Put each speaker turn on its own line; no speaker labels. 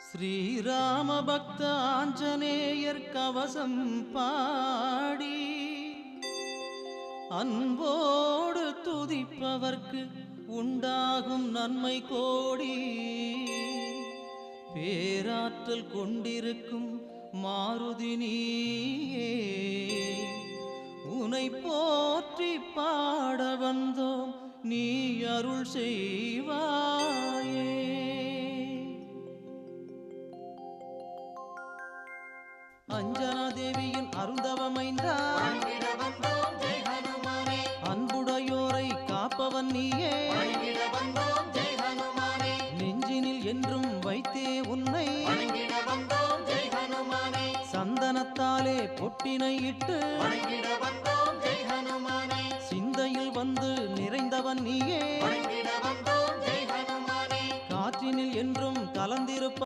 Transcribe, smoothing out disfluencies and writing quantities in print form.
ஸ்ரீராம பக்த ஆஞ்சநேயர் கவசம் பாடி அன்போடு துதிப்பவர்க்கு உண்டாகும் நன்மை கோடி. பேராற்றல் கொண்டிருக்கும் மாருதி நீயே, உனை போற்றி பாட வந்தோம், நீ அருள் செய்வாயே. அஞ்சனா தேவியின் அருந்தவமைந்தா, அன்புடையோரை காப்பவன் நீயே, நெஞ்சினில் என்றும் வைத்தே உன்னை, சந்தனத்தாலே பொட்டினை இட்டு